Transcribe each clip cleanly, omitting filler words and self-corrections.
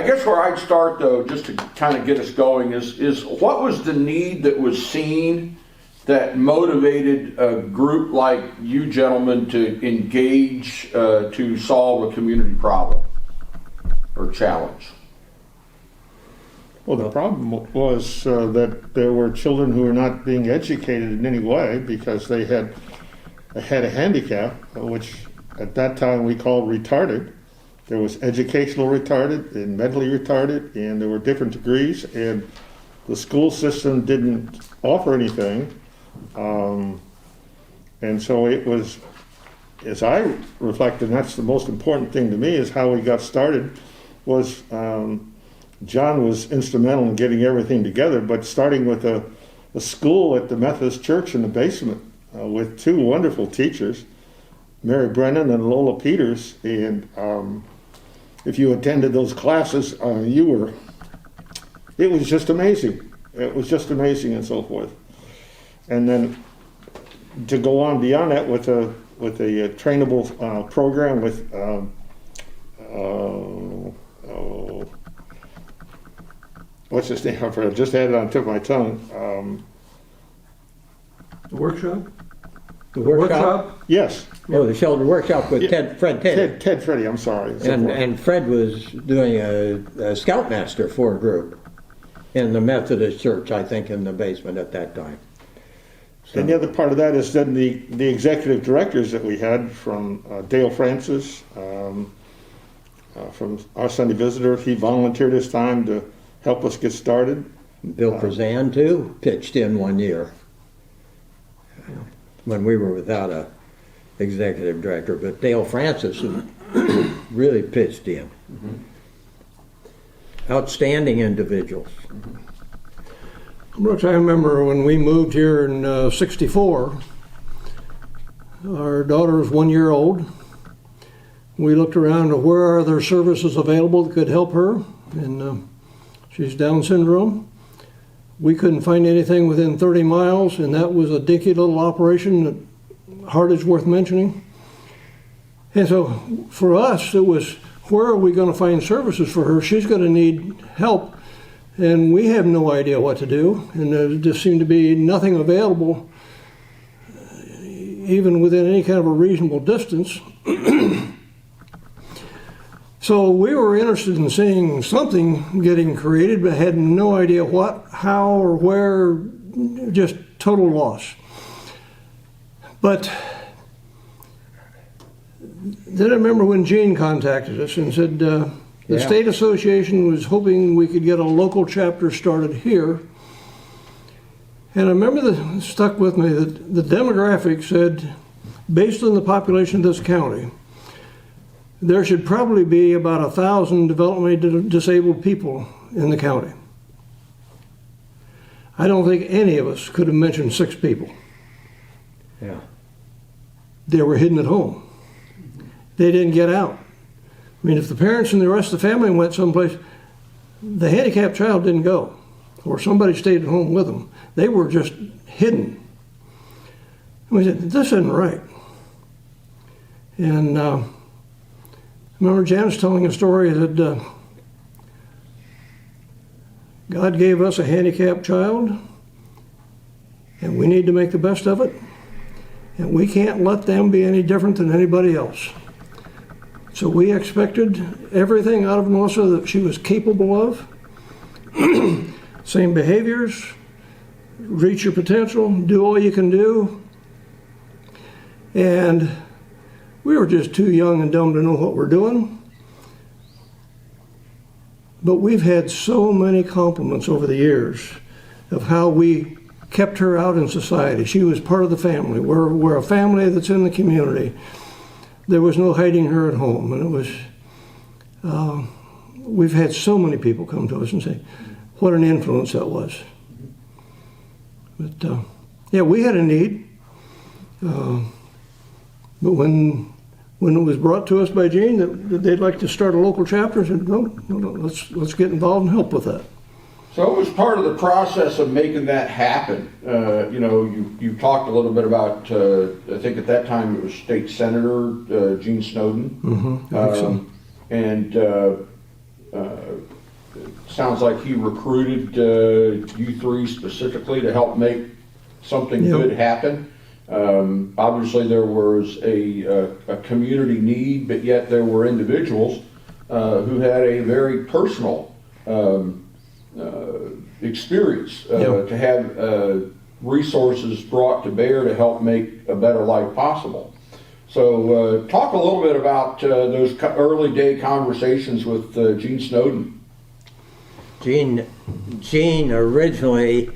I guess where I'd start, though, just to kind of get us going, is what was the need that was seen that motivated a group like you gentlemen to engage to solve a community problem or challenge? Well, the problem was that there were children who were not being educated in any way because they had a handicap, which at that time we called retarded. There was educational retarded and mentally retarded, and there were different degrees, and the school system didn't offer anything. And so it was, as I reflect, and that's the most important thing to me, is how we got started, was John was instrumental in getting everything together, but starting with a school at the Methodist Church in the basement with two wonderful teachers, Mary Brennan and Lola Peters, and if you attended those classes, it was just amazing. It was just amazing and so forth. And then to go on beyond that with a trainable program with what's his name? I just had it on the tip of my tongue. The workshop? The workshop? Yes. Oh, the shelter workshop with Fred Teddy. Ted Freddy, I'm sorry. And Fred was doing a scoutmaster for a group in the Methodist Church, I think, in the basement at that time. So. And the other part of that is then the executive directors that we had from Dale Francis, from our Sunday Visitor. He volunteered his time to help us get started. Bill Prezan, too, pitched in one year when we were without a executive director. But Dale Francis really pitched in. Mm-hmm. Outstanding individuals. Mm-hmm. Brooks, I remember when we moved here in '64, our daughter was 1 year old. We looked around at where are there services available that could help her, and she's Down syndrome. We couldn't find anything within 30 miles, and that was a dinky little operation that hardly is worth mentioning. And so for us, it was, where are we going to find services for her? She's going to need help. And we have no idea what to do, and there just seemed to be nothing available, even within any kind of a reasonable distance. So we were interested in seeing something getting created, but had no idea what, how, or where, just total loss. But then I remember when Gene contacted us and said, the State Association was hoping we could get a local chapter started here. And I remember that stuck with me that the demographic said, based on the population of this county, there should probably be about 1,000 developmentally disabled people in the county. I don't think any of us could have mentioned 6 people. Yeah. They were hidden at home. They didn't get out. I mean, if the parents and the rest of the family went someplace, the handicapped child didn't go, or somebody stayed at home with them. They were just hidden. And we said, this isn't right. And I remember Janice telling a story that God gave us a handicapped child, and we need to make the best of it, and we can't let them be any different than anybody else. So we expected everything out of Melissa that she was capable of. Same behaviors, reach your potential, do all you can do. And we were just too young and dumb to know what we're doing. But we've had so many compliments over the years of how we kept her out in society. She was part of the family. We're a family that's in the community. There was no hiding her at home, and it was, we've had so many people come to us and say, what an influence that was. But yeah, we had a need, but when it was brought to us by Gene that they'd like to start a local chapter, I said, no, let's get involved and help with that. So it was part of the process of making that happen. You talked a little bit about, I think at that time it was State Senator Gene Snowden. Mm-hmm, I think so. And Sounds like he recruited you three specifically to help make something Yep. good happen. Obviously, there was a community need, but yet there were individuals who had a very personal experience Yep. to have resources brought to bear to help make a better life possible. So, talk a little bit about those early day conversations with Gene Snowden. Gene originally,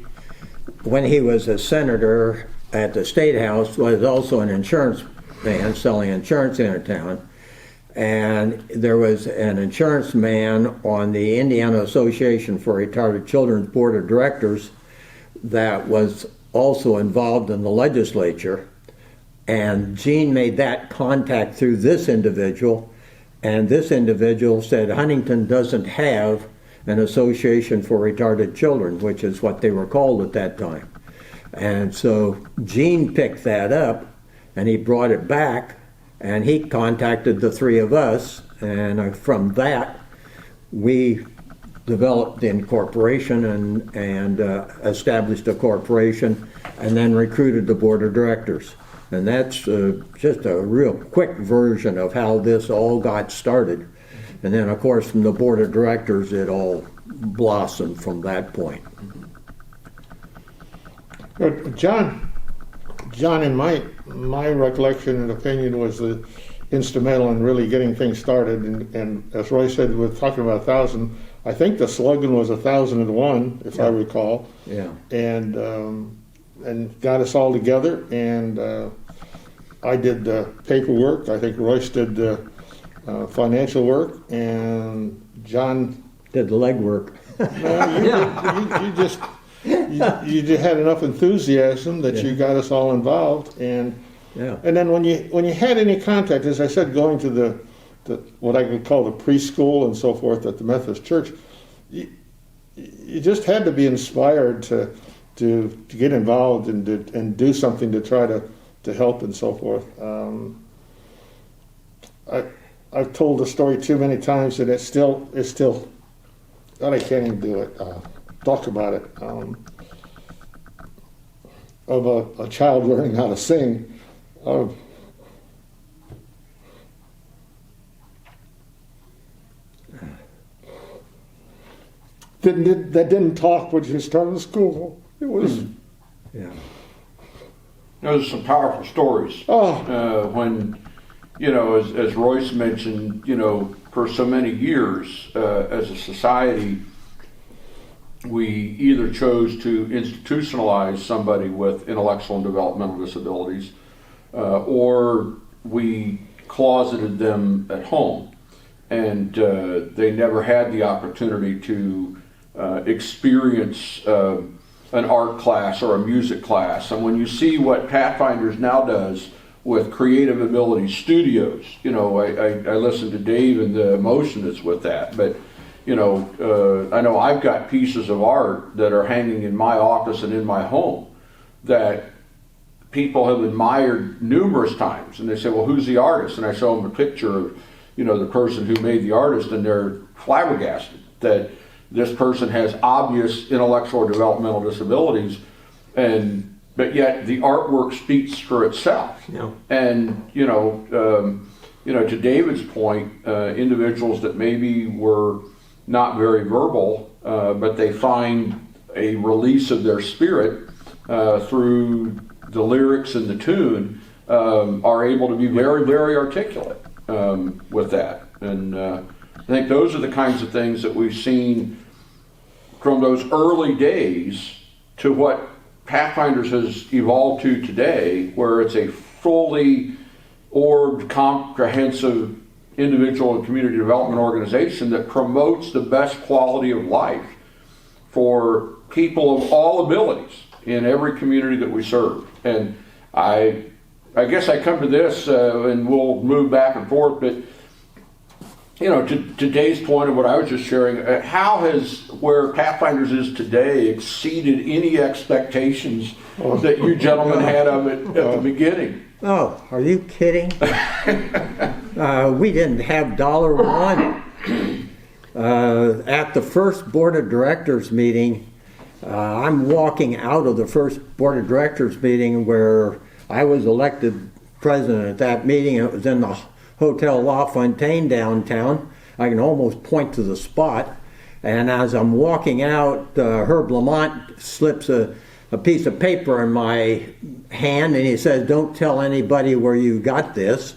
when he was a senator at the State House, was also an insurance man selling insurance in town. And there was an insurance man on the Indiana Association for Retarded Children's Board of Directors that was also involved in the legislature. And Gene made that contact through this individual, and this individual said Huntington doesn't have an association for retarded children, which is what they were called at that time. And so Gene picked that up, and he brought it back, and he contacted the three of us, and from that, we developed the incorporation and established a corporation, and then recruited the board of directors. And that's just a real quick version of how this all got started. And then, of course, from the board of directors, it all blossomed from that point. John, in my recollection and opinion, was instrumental in really getting things started. And as Roy said, we're talking about 1,000. I think the slogan was 1,001, if I recall. Yeah. And got us all together. And I did the paperwork. I think Royce did the financial work, and John Did the legwork. you just had enough enthusiasm that you got us all involved, and then when you had any contact, as I said, going to the what I would call the preschool and so forth at the Methodist Church, you just had to be inspired to get involved and do something to try to help and so forth. I've told the story too many times that it's still, God, I can't even do it. Talk about it. Of a child learning how to sing. That didn't talk when she started school. It was. Yeah. Those are some powerful stories. When, as Royce mentioned, for so many years as a society, we either chose to institutionalize somebody with intellectual and developmental disabilities, or we closeted them at home, and they never had the opportunity to experience an art class or a music class. And when you see what Pathfinders now does with Creative Ability Studios, I listen to Dave and the emotion that's with that, but I know I've got pieces of art that are hanging in my office and in my home that people have admired numerous times, and they say, well, who's the artist? And I show them a picture of the person who made the artist, and they're flabbergasted that this person has obvious intellectual or developmental disabilities, but yet the artwork speaks for itself. Yeah. And to David's point, individuals that maybe were not very verbal, but they find a release of their spirit through the lyrics and the tune, are able to be very, very articulate with that. And I think those are the kinds of things that we've seen from those early days to what Pathfinders has evolved to today, where it's a fully orbed, comprehensive individual and community development organization that promotes the best quality of life for people of all abilities in every community that we serve. And I guess I come to this, and we'll move back and forth, but to Dave's point of what I was just sharing, how has where Pathfinders is today exceeded any expectations that you gentlemen had of it at the beginning? Oh, are you kidding? We didn't have $1. At the first board of directors meeting, I'm walking out of the first board of directors meeting where I was elected president at that meeting. It was in the Hotel La Fontaine downtown. I can almost point to the spot. And as I'm walking out, Herb Lamont slips a piece of paper in my hand, and he says, "Don't tell anybody where you got this,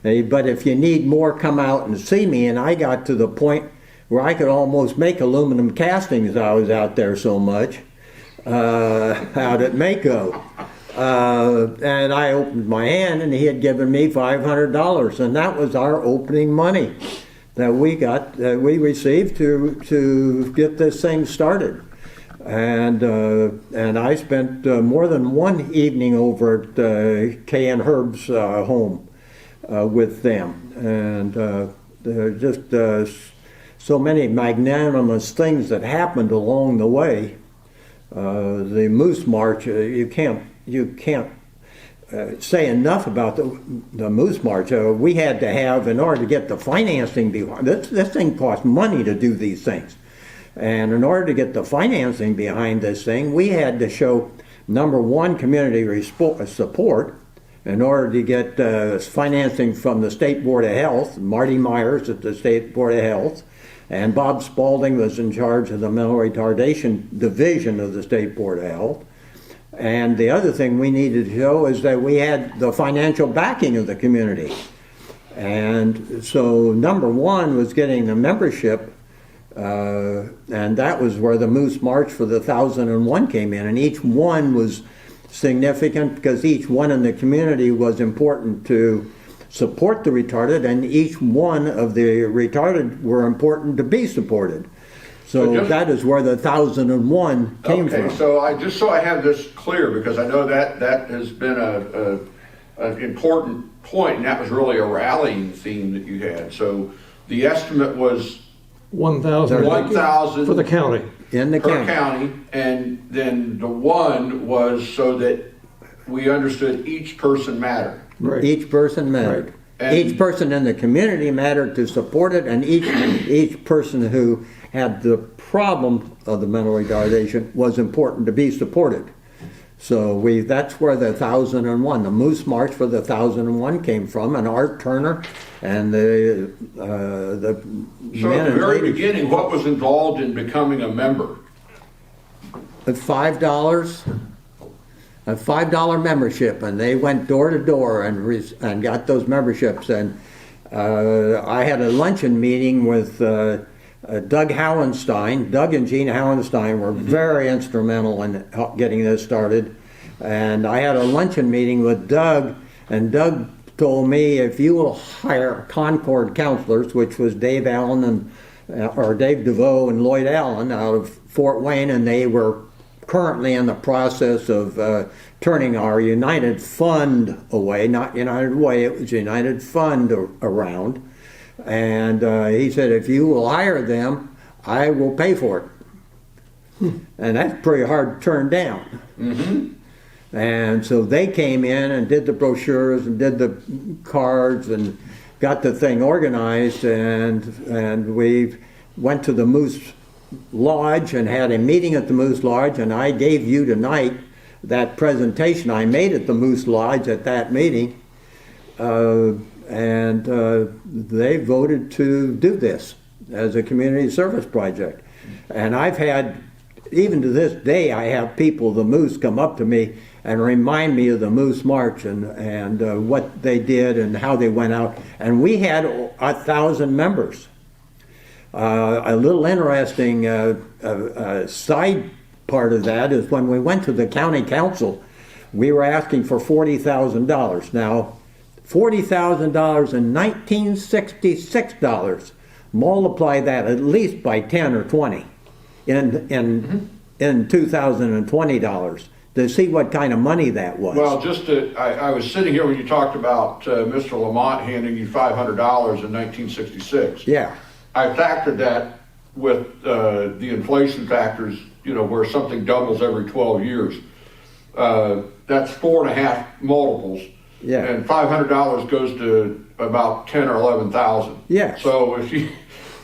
but if you need more, come out and see me." And I got to the point where I could almost make aluminum castings. I was out there so much out at Mako. And I opened my hand, and he had given me $500, and that was our opening money that we received to get this thing started. And I spent more than one evening over at Kay and Herb's home with them, and there are just so many magnanimous things that happened along the way. The Moose March, you can't say enough about the Moose March. We had to have, in order to get the financing behind this thing costs money to do these things. And in order to get the financing behind this thing, we had to show, number one, community support. In order to get financing from the State Board of Health, Marty Myers at the State Board of Health, and Bob Spaulding was in charge of the mental retardation division of the State Board of Health. And the other thing we needed to show is that we had the financial backing of the community. And so number one was getting the membership, and that was where the Moose March for the 1001 came in. And each one was significant because each one in the community was important to support the retarded, and each one of the retarded were important to be supported. So that is where the 1001 came from. Okay, so I have this clear, because I know that has been an important point, and that was really a rallying theme that you had. So the estimate was 1,000 for the county. In the per county, and then the one was so that we understood each person mattered. Right. Each person mattered. Right. And each person in the community mattered to support it, and each person who had the problem of the mental retardation was important to be supported. So that's where the 1001, the Moose March for the 1001 came from, and Art Turner and the so at the very beginning, what was involved in becoming a member? At $5, a $5 membership, and they went door to door and got those memberships. And I had a luncheon meeting with Doug Howenstein. Doug and Gene Howenstein were very instrumental in getting this started. And I had a luncheon meeting with Doug, and Doug told me, if you will hire Concord counselors, which was Dave Allen or Dave DeVoe and Lloyd Allen out of Fort Wayne, and they were currently in the process of turning our United Fund away, not United Way, it was United Fund around. And he said, if you will hire them, I will pay for it. And that's pretty hard to turn down. Mm-hmm. And so they came in and did the brochures and did the cards and got the thing organized, and we went to the Moose Lodge and had a meeting at the Moose Lodge, and I gave you tonight that presentation I made at the Moose Lodge at that meeting, and they voted to do this as a community service project. And I've had, even to this day, I have people, the Moose, come up to me and remind me of the Moose March and what they did and how they went out. And we had 1,000 members. A little interesting side part of that is when we went to the county council, we were asking for $40,000. Now, $40,000 in 1966 dollars, multiply that at least by 10 or 20 in 2020 dollars to see what kind of money that was. Well, I was sitting here when you talked about Mr. Lamont handing you $500 in 1966. Yeah. I factored that with the inflation factors, where something doubles every 12 years. That's 4.5 multiples. Yeah. And $500 goes to about 10 or 11,000. Yeah. So if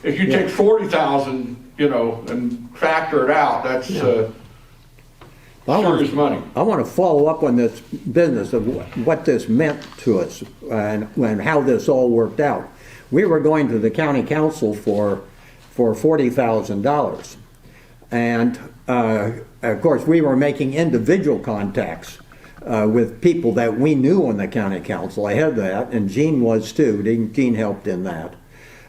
if you take 40,000, you know, and factor it out, that's serious money. I want to follow up on this business of what this meant to us and how this all worked out. We were going to the county council for $40,000. And of course, we were making individual contacts with people that we knew on the county council. I had that, and Gene was too. Gene helped in that.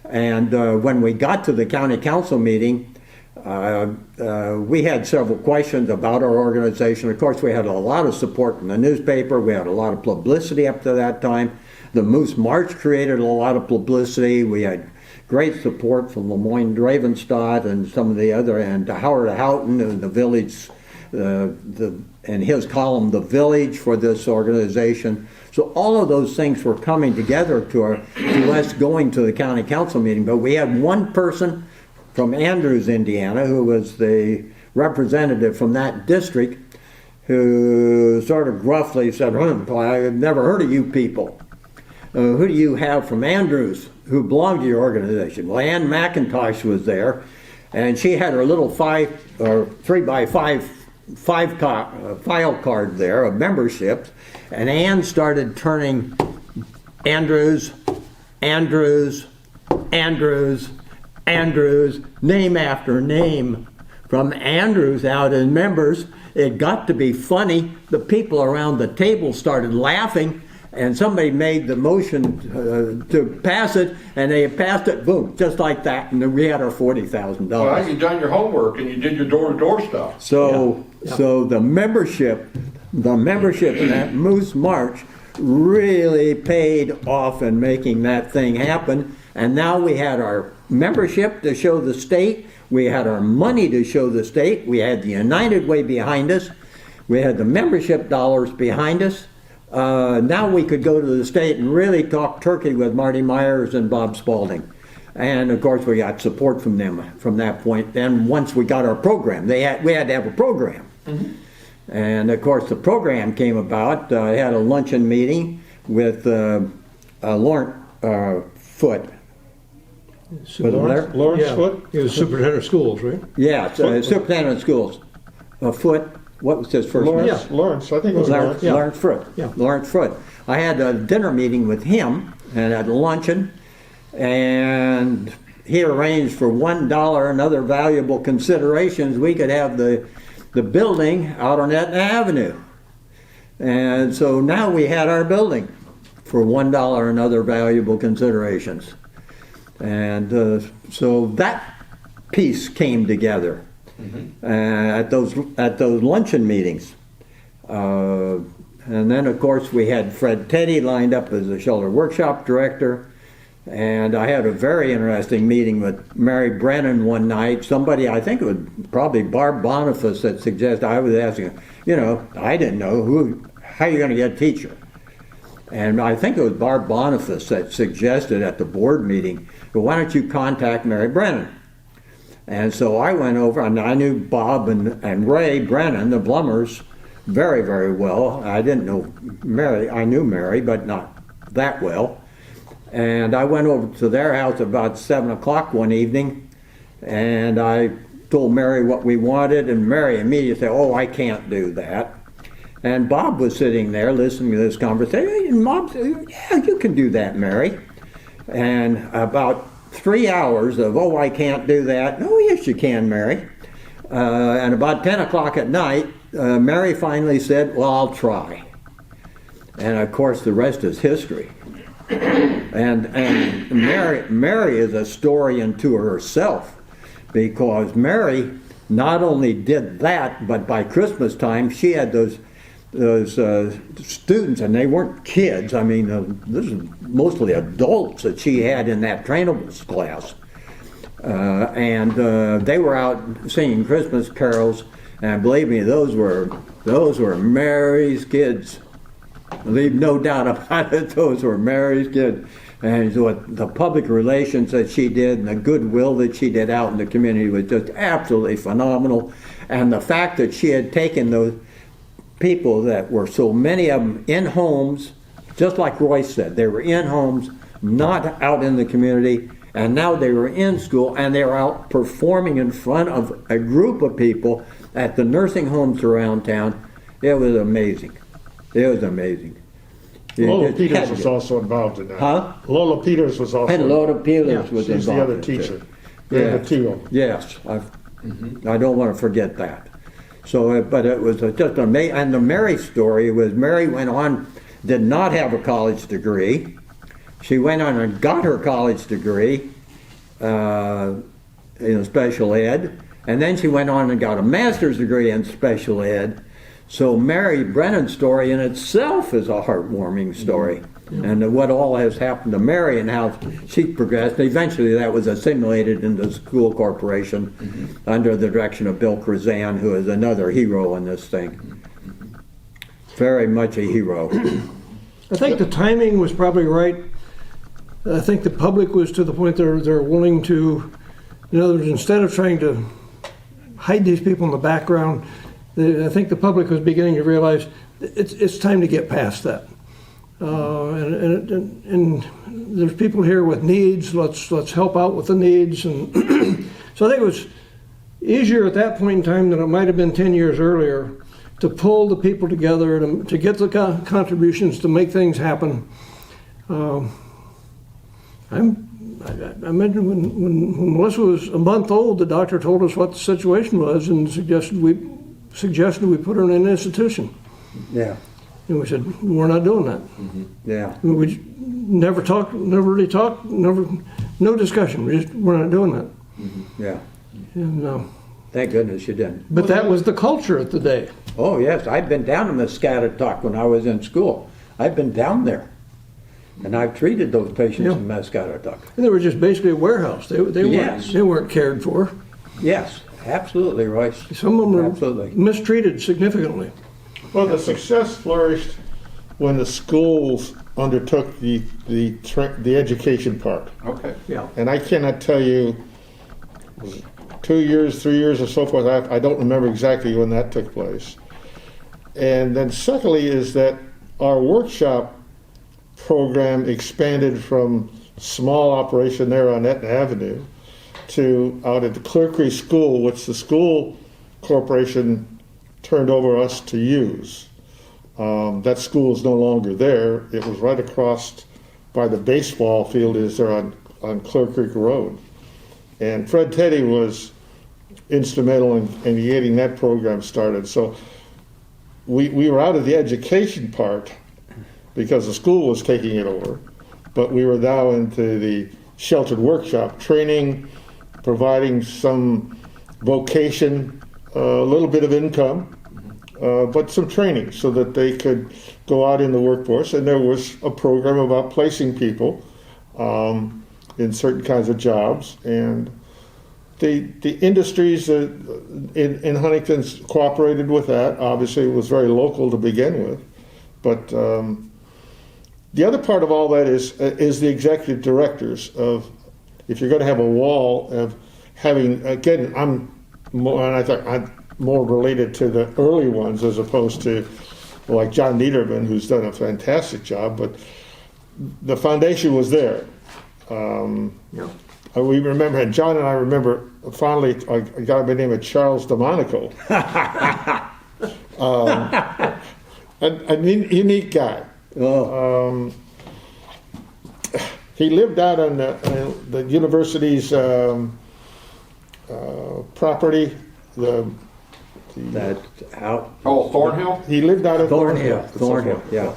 And when we got to the county council meeting, we had several questions about our organization. Of course, we had a lot of support from the newspaper. We had a lot of publicity up to that time. The Moose March created a lot of publicity. We had great support from Lemoyne Dravenstadt and some of the other, and Howard Houghton and the Village, and his column, The Village, for this organization. So all of those things were coming together to us going to the county council meeting. But we had one person from Andrews, Indiana, who was the representative from that district, who sort of gruffly said, I've never heard of you people. Who do you have from Andrews who belonged to your organization? Well, Ann McIntosh was there, and she had her little 3x5 file card there of memberships, and Ann started turning Andrews, name after name from Andrews out as members. It got to be funny. The people around the table started laughing, and somebody made the motion to pass it, and they passed it, boom, just like that, and then we had our $40,000. Well, you done your homework and you did your door-to-door stuff. So the membership in that Moose March really paid off in making that thing happen. And now we had our membership to show the state. We had our money to show the state. We had the United Way behind us. We had the membership dollars behind us. Now we could go to the state and really talk turkey with Marty Myers and Bob Spaulding. And of course we got support from them from that point. Then once we got our program, we had to have a program. Mm-hmm. And of course the program came about. I had a luncheon meeting with Lawrence Foote. Lawrence Foote? He was superintendent of schools, right? Yeah, superintendent of schools. Foote. What was his first name? Lawrence. I think it was Lawrence. Lawrence Foote. Yeah. Lawrence Foote. I had a dinner meeting with him and at luncheon, and he arranged for $1 and other valuable considerations we could have the building out on Etna Avenue. And so now we had our building for $1 and other valuable considerations. And so that piece came together. Mm-hmm. At those luncheon meetings, and then of course we had Fred Teddy lined up as the shelter workshop director, and I had a very interesting meeting with Mary Brennan one night. Somebody, I think it was probably Barb Boniface, that suggested, I was asking, I didn't know how you're going to get a teacher, and I think it was Barb Boniface that suggested at the board meeting, well, why don't you contact Mary Brennan? And so I went over, and I knew Bob and Ray Brennan, the Blummers, very, very well. I didn't know Mary. I knew Mary, but not that well. And I went over to their house about 7 o'clock one evening, and I told Mary what we wanted, and Mary immediately said, I can't do that. And Bob was sitting there listening to this conversation, and Bob said, yeah, you can do that, Mary. And about 3 hours of, I can't do that. Oh, yes, you can, Mary. And about 10 o'clock at night, Mary finally said, well, I'll try. And of course, the rest is history. And Mary is a story unto herself, because Mary not only did that, but by Christmas time, she had those students, and they weren't kids. I mean, this is mostly adults that she had in that trainables class, and they were out singing Christmas carols. And believe me, those were Mary's kids. Leave no doubt about it. Those were Mary's kids. And so the public relations that she did and the goodwill that she did out in the community was just absolutely phenomenal. And the fact that she had taken those people that were so many of them in homes, just like Royce said, they were in homes, not out in the community, And now they were in school and they were out performing in front of a group of people at the nursing homes around town. It was amazing. It was amazing. Lola Peters was also involved in that. Huh? Lola Peters was also. And Lola Peters was She's involved. the other in it, teacher. too. The two. Yes, I don't want to forget that. So, but it was just amazing. And the Mary story was Mary went on, did not have a college degree. She went on and got her college degree in special ed, and then she went on and got a master's degree in special ed. So Mary Brennan's story in itself is a heartwarming story. And what all has happened to Mary and how she progressed. Eventually that was assimilated into the school corporation under the direction of Bill Krazan, who is another hero in this thing. Very much a hero. I think the timing was probably right. I think the public was to the point they're willing to, in other words, instead of trying to hide these people in the background, I think the public was beginning to realize it's time to get past that. And there's people here with needs. Let's help out with the needs. And so I think it was easier at that point in time than it might have been 10 years earlier to pull the people together to get the contributions to make things happen. I imagine when Melissa was a month old, the doctor told us what the situation was and suggested we put her in an institution. Yeah. And we said, we're not doing that. Yeah. We never really talked, no discussion. We're not doing that. Yeah. And, Thank goodness you didn't. but that was the culture at the day. Oh yes, I've been down to Muscatatuck when I was in school. I've been down there, and I've treated those patients Yeah. in Muscatatuck. And they were just basically a warehouse. Yes. They weren't cared for. Yes, absolutely, Royce. Some of them were Absolutely. mistreated significantly. Well, the success flourished when the schools undertook the education part. Okay. Yeah. And I cannot tell you, 2 years, 3 years, or so forth. I don't remember exactly when that took place. And then secondly is that our workshop program expanded from small operation there on Etna Avenue to out at the Clear Creek School, which the school corporation turned over us to use. That school is no longer there. It was right across by the baseball field is there on Clear Creek Road. And Fred Teddy was instrumental in getting that program started. So we were out of the education part because the school was taking it over, but we were now into the sheltered workshop training, providing some vocation, a little bit of income, but some training so that they could go out in the workforce. And there was a program about placing people in certain kinds of jobs. And the industries in Huntington cooperated with that. Obviously, it was very local to begin with. But the other part of all that is the executive directors of, if you're going to have a wall of having, again, I'm more related to the early ones as opposed to like John Niederman, who's done a fantastic job, but the foundation was there. We remember, and John and I remember fondly a guy by the name of Charles DeMonico. A unique guy. Oh. He lived out on the university's property. That out. Oh, Thornhill? He lived out at Thornhill. Thornhill. Yeah.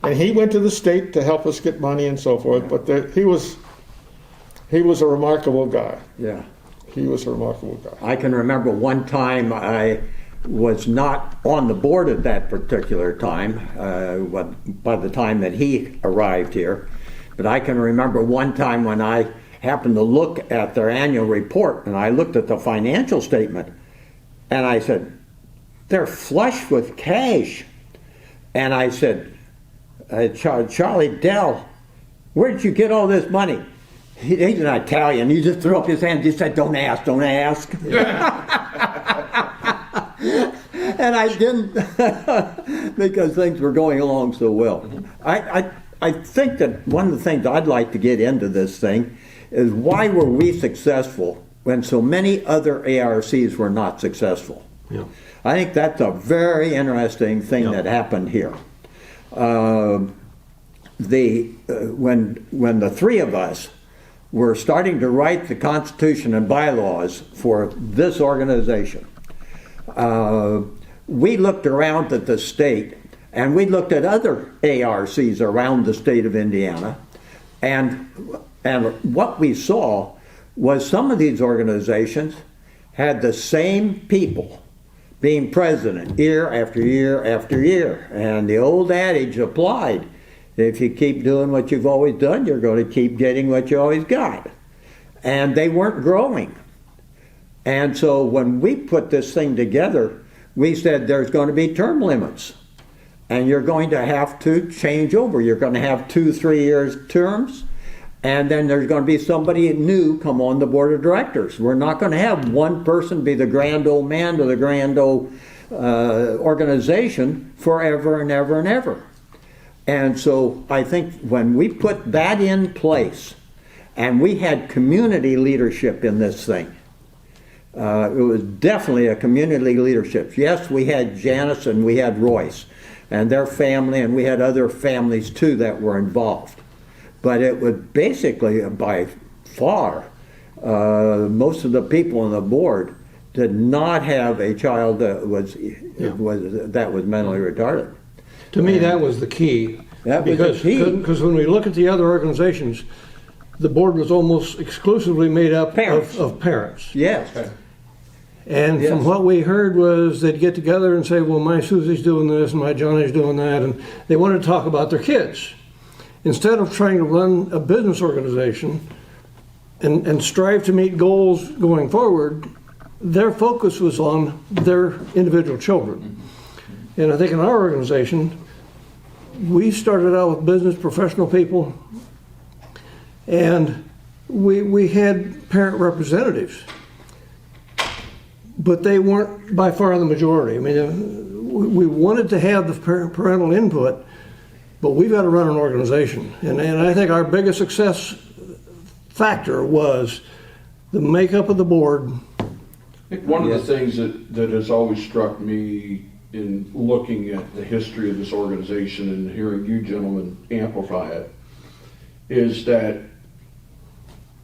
And he went to the state to help us get money and so forth. But he was a remarkable guy. Yeah. He was a remarkable guy. I can remember one time I was not on the board at that particular time, by the time that he arrived here. But I can remember one time when I happened to look at their annual report, and I looked at the financial statement, and I said, they're flush with cash. And I said, Charlie Dell, where did you get all this money? He's an Italian. He just threw up his hands. He said, don't ask, don't ask. And I didn't because things were going along so well. I think that one of the things I'd like to get into this thing is why were we successful when so many other ARCs were not successful? Yeah. I think that's a very interesting thing Yeah. that happened here. When the three of us were starting to write the Constitution and bylaws for this organization, we looked around at the state, and we looked at other ARCs around the state of Indiana, and what we saw was some of these organizations had the same people being president year after year after year. And the old adage applied: if you keep doing what you've always done, you're going to keep getting what you always got. And they weren't growing. And so when we put this thing together, we said there's going to be term limits. And you're going to have to change over. You're going to have 2-3 years terms. And then there's going to be somebody new come on the board of directors. We're not going to have one person be the grand old man to the grand old organization forever and ever and ever. And so I think when we put that in place, and we had community leadership in this thing, it was definitely a community leadership. Yes, we had Janice and we had Royce and their family, and we had other families too that were involved. But it was basically, by far, most of the people on the board did not have a child that was mentally retarded. To me, that was the key. That was the key. Because when we look at the other organizations, the board was almost exclusively made up Parents. of parents. Yes. And Yes. from what we heard was they'd get together and say, well, my Susie's doing this and my Johnny's doing that. And they wanted to talk about their kids. Instead of trying to run a business organization and strive to meet goals going forward, their focus was on their individual children. And I think in our organization, we started out with business professional people, and we had parent representatives, but they weren't by far the majority. I mean, we wanted to have the parental input, but we've got to run an organization. And I think our biggest success factor was the makeup of the board. I think one of the things that has always struck me in looking at the history of this organization and hearing you gentlemen amplify it is that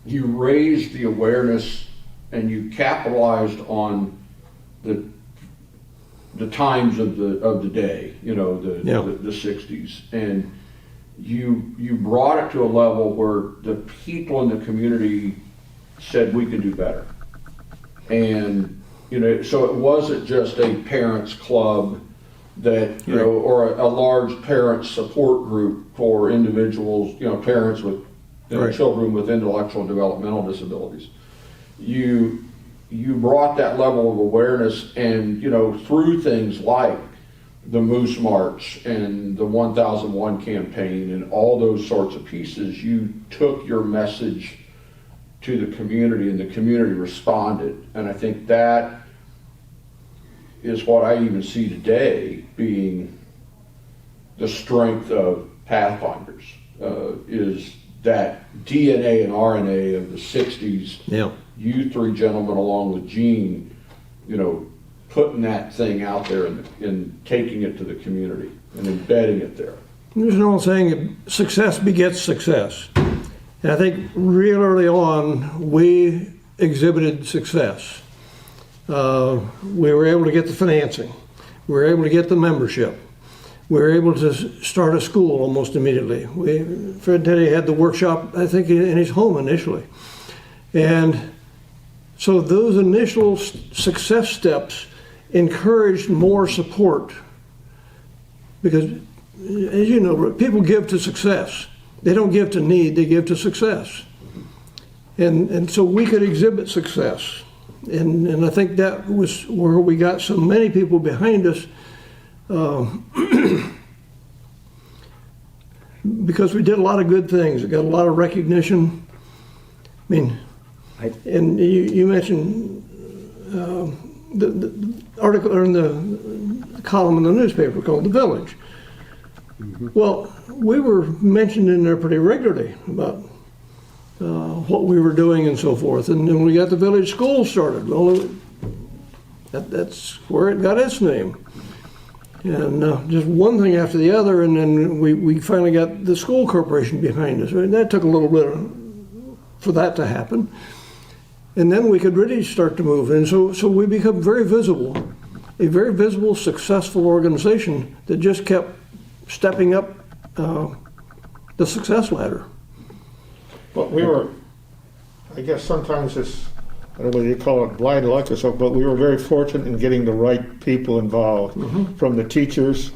you raised the awareness and you capitalized on the times of the day, the 60s, and you brought it to a level where the people in the community said we can do better. And so it wasn't just a parents club that or a large parent support group for individuals, parents with children with intellectual and developmental disabilities. You brought that level of awareness, and through things like the Moose March and the 1001 campaign and all those sorts of pieces, you took your message to the community, and the community responded. And I think that is what I even see today being the strength of Pathfinders, is that DNA and RNA of the 60s. Yeah. You three gentlemen, along with Gene, putting that thing out there and taking it to the community and embedding it there. There's an old saying, success begets success. And I think real early on, we exhibited success. We were able to get the financing. We were able to get the membership. We were able to start a school almost immediately. Fred Teddy had the workshop, I think, in his home initially. And so those initial success steps encouraged more support, because, as you know, people give to success. They don't give to need, they give to success. And so we could exhibit success. And I think that was where we got so many people behind us, because we did a lot of good things. We got a lot of recognition. I mean, and you mentioned the article or in the column in the newspaper called The Village. Mm-hmm. Well, we were mentioned in there pretty regularly about what we were doing and so forth. And then we got the village school started. Well, that's where it got its name. And just one thing after the other, and then we finally got the school corporation behind us. And that took a little bit for that to happen. And then we could really start to move. And so we become very visible, a very visible, successful organization that just kept stepping up the success ladder. But we were, I guess sometimes it's, I don't know whether you call it blind luck or something, but we were very fortunate in getting the right people involved, from the teachers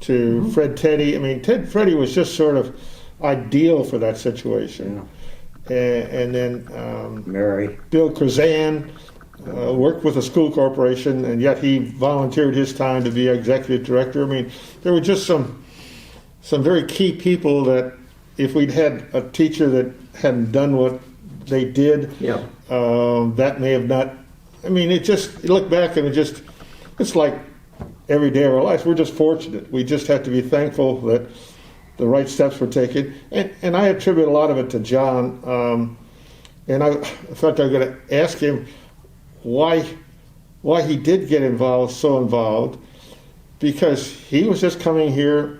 to Fred Teddy. I mean, Freddie was just sort of ideal for that situation. And then Mary. Bill Krazan worked with the school corporation, and yet he volunteered his time to be executive director. I mean, there were just some very key people that if we'd had a teacher that hadn't done what they did, that may have not. I mean, it just, you look back and it's like every day of our lives. We're just fortunate. We just have to be thankful that the right steps were taken. And I attribute a lot of it to John. And I thought I was going to ask him why he did get so involved, because he was just coming here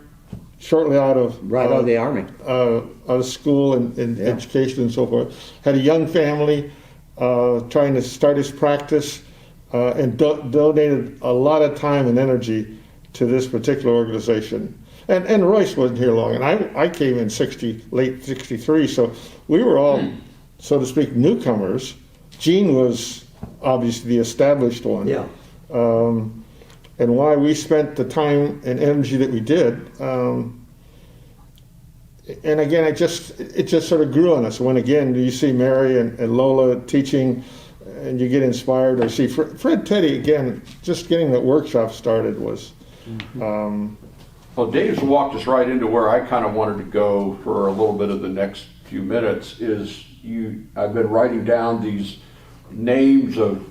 shortly out of the army, out of school and education and so forth. Had a young family, trying to start his practice, and donated a lot of time and energy to this particular organization. And Royce wasn't here long, and I came in late '63, so we were all, so to speak, newcomers. Gene was obviously the established one. Yeah. And why we spent the time and energy that we did. And again, it just sort of grew on us. When again, you see Mary and Lola teaching, and you get inspired, or see Fred Teddy, again, just getting that workshop started was... Well, Dave's walked us right into where I kind of wanted to go for a little bit of the next few minutes. I've been writing down these names of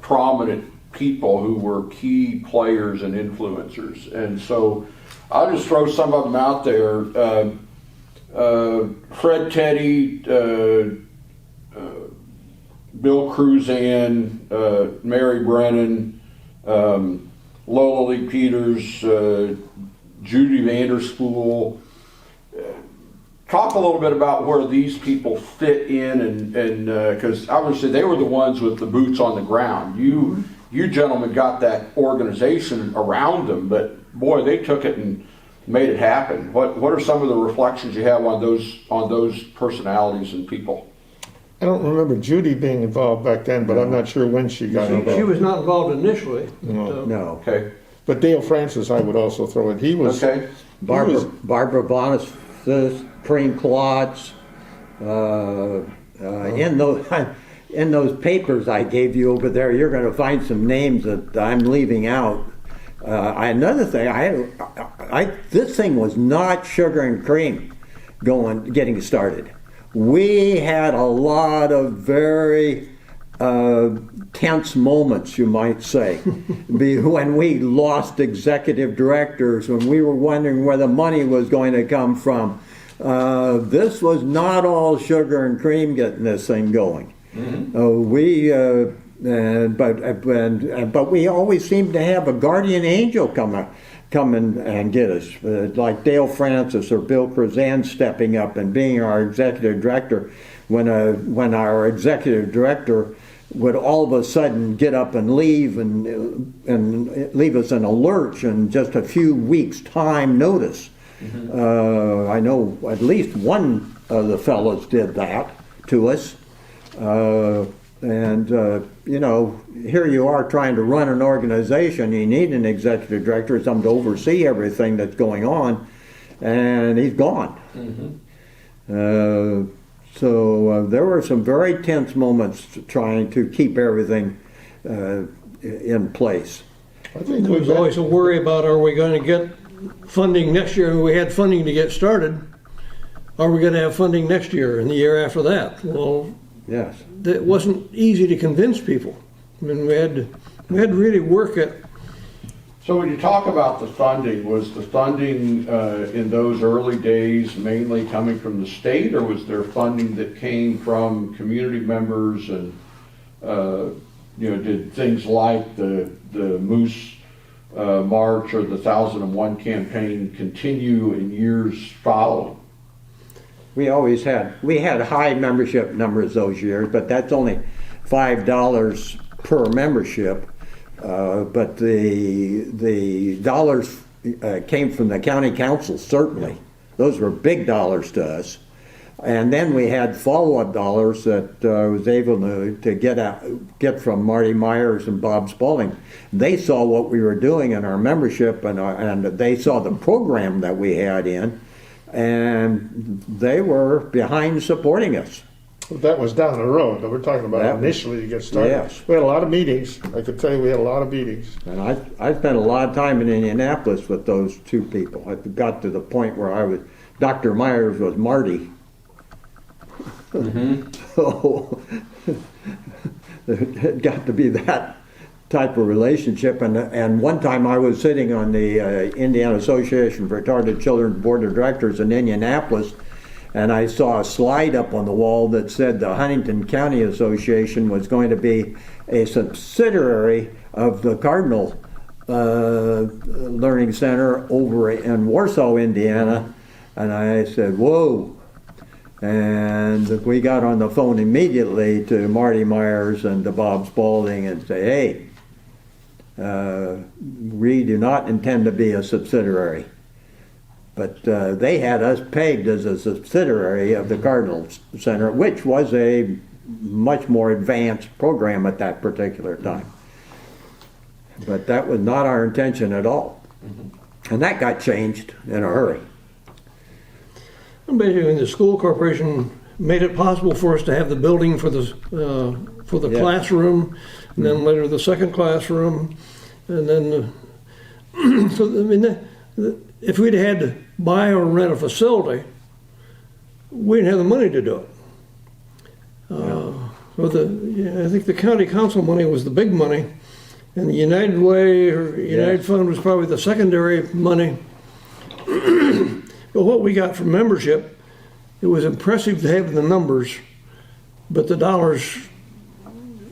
prominent people who were key players and influencers, and so I'll just throw some of them out there. Fred Teddy, Bill Kruzan, Mary Brennan, Lola Lee Peters, Judy Vanderspool. Talk a little bit about where these people fit in, and because obviously they were the ones with the boots on the ground. You gentlemen got that organization around them, but boy, they took it and made it happen. What are some of the reflections you have on those personalities and people? I don't remember Judy being involved back then, but I'm not sure when she got involved. She was not involved initially. No. Okay. But Dale Francis, I would also throw in. He was... Okay. Barbara Boniface, Cream Klotz, in those papers I gave you over there, you're going to find some names that I'm leaving out. Another thing, this thing was not sugar and cream getting started. We had a lot of very tense moments, you might say, when we lost executive directors, when we were wondering where the money was going to come from. This was not all sugar and cream getting this thing going. But we always seemed to have a guardian angel come and get us, like Dale Francis or Bill Krazan stepping up and being our executive director. When our executive director would all of a sudden get up and leave and leave us in a lurch in just a few weeks' time notice. I know at least one of the fellows did that to us. Here you are trying to run an organization. You need an executive director, someone to oversee everything that's going on, and he's gone. So there were some very tense moments trying to keep everything in place. I think there was always a worry about, are we going to get funding next year? We had funding to get started. Are we going to have funding next year and the year after that? Well, yes, it wasn't easy to convince people. I mean, we had to really work at So when you talk about the funding, was the funding in those early days mainly coming from the state, or was there funding that came from community members and did things like the Moose March or the 1001 campaign continue in years following? We had high membership numbers those years, but that's only $5 per membership. But the dollars came from the county council, certainly. Those were big dollars to us. And then we had follow-up dollars that I was able to get from Marty Myers and Bob Spaulding. They saw what we were doing in our membership, and they saw the program that we had in, and they were behind supporting us. That was down the road that we're talking about initially to get started. Yes. We had a lot of meetings. I could tell you we had a lot of meetings. And I spent a lot of time in Indianapolis with those two people. I got to the point where Dr. Myers was Marty. Mm-hmm. So it got to be that type of relationship. And one time I was sitting on the Indiana Association for Retarded Children's Board of Directors in Indianapolis, and I saw a slide up on the wall that said the Huntington County Association was going to be a subsidiary of the Cardinal Learning Center over in Warsaw, Indiana. And I said, whoa. And we got on the phone immediately to Marty Myers and to Bob Spaulding and say, hey, we do not intend to be a subsidiary. But they had us pegged as a subsidiary of the Cardinal Center, which was a much more advanced program at that particular time. But that was not our intention at all. Mm-hmm. And that got changed in a hurry. Basically, the school corporation made it possible for us to have the building for the classroom, and then later the second classroom, and then so I mean, if we'd had to buy or rent a facility, we didn't have the money to do it. So I think the county council money was the big money, and the United Way or United Fund was probably the secondary money. But what we got from membership, it was impressive to have the numbers, but the dollars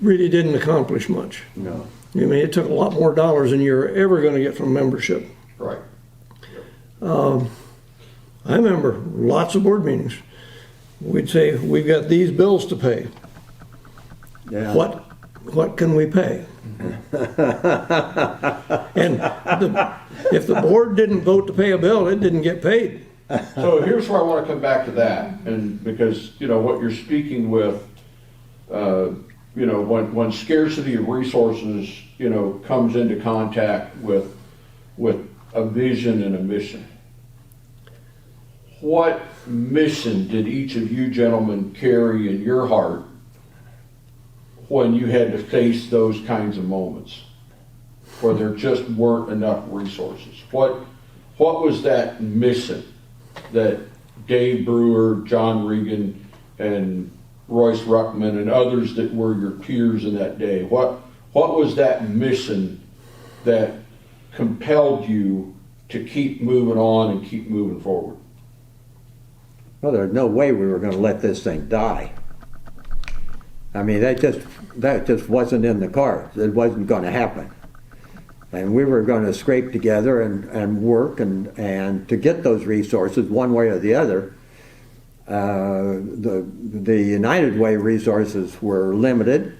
really didn't accomplish much. No. I mean, it took a lot more dollars than you're ever going to get from membership. Right. I remember lots of board meetings. We'd say, we've got these bills to pay. Yeah. What can we pay? And if the board didn't vote to pay a bill, it didn't get paid. So here's where I want to come back to that, and because what you're speaking with, when scarcity of resources, comes into contact with a vision and a mission. What mission did each of you gentlemen carry in your heart when you had to face those kinds of moments where there just weren't enough resources? What was that mission that Dave Brewer, John Regan, and Royce Ruckman and others that were your peers in that day, what was that mission that compelled you to keep moving on and keep moving forward? Well, there's no way we were going to let this thing die. I mean, that just wasn't in the cards. It wasn't going to happen. And we were going to scrape together and work and to get those resources one way or the other. The United Way resources were limited.